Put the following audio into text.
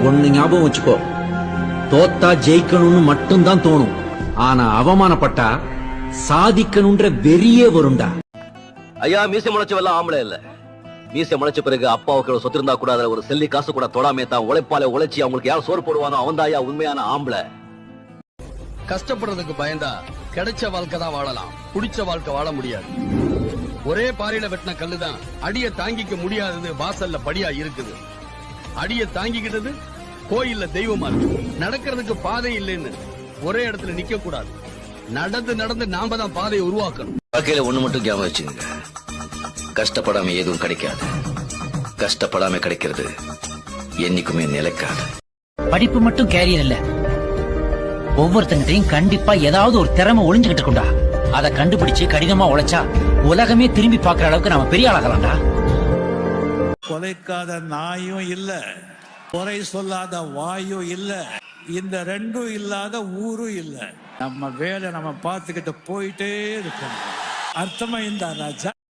ஒன்னு ஞாபகம் வச்சுக்கோ, தோத்தா ஜெயிக்கணும்னு மட்டும்தான் தோணும், ஆனா அவமானப்பட்டா சாதிக்கணும்ன்ற வெறியே வரும்டா. ஐயா, மீசை முளைச்சவெல்லாம் ஆம்பளை இல்ல. மீசை முளைச்ச பிறகு அப்பாவுக்கு சொத்து இருந்தா கூட ஒரு செல்லி காசு கூட தொடாமே தான் உழைப்பாலே உழைச்சி அவங்களுக்கு யார் சோறு போடுவானோ அவன் தான் ஐயா உண்மையான ஆம்பளை. கஷ்டப்படுறதுக்கு பயந்தா கிடைச்ச வாழ்க்கை தான் வாழலாம், புடிச்ச வாழ்க்கை வாழ முடியாது. ஒரே பாறையில வெட்டின கல்லுதான் அடிய தாங்கிக்க முடியாதது வாசல்ல படியா இருக்குது. அடிய தாங்கிக்கிட்டது கோயில்ல தெய்வமா இருக்கு. நடக்கிறதுக்கு பாதை இல்லைன்னு ஒரே இடத்துல நிக்க கூடாது. நடந்து நடந்து நாம தான் பாதையை உருவாக்கணும். வாழ்க்கையில ஒண்ணு மட்டும் ஞாபகம் வச்சுங்க, கஷ்டப்படாம எதுவும் கிடைக்காது. கஷ்டப்படாம கிடைக்கிறது என்னைக்குமே நிலைக்காது. படிப்பு மட்டும் கேரியர் இல்ல, ஒவ்வொருத்தங்கிட்டையும் கண்டிப்பா ஏதாவது ஒரு திறமை ஒளிஞ்சுகிட்டு இருக்கும்டா. அதை கண்டுபிடிச்சு கடினமா உழைச்சா உலகமே திரும்பி பாக்குற அளவுக்கு நாம பெரிய ஆளாகலாம்டா. கொலைக்காத நாயும் இல்ல, குறை சொல்லாத வாயும் இல்ல, இந்த ரெண்டும் இல்லாத ஊரும் இல்ல. நம்ம வேலை நம்ம பார்த்துக்கிட்டு போயிட்டே இருக்கணும். அர்த்தமா இந்த ராஜா.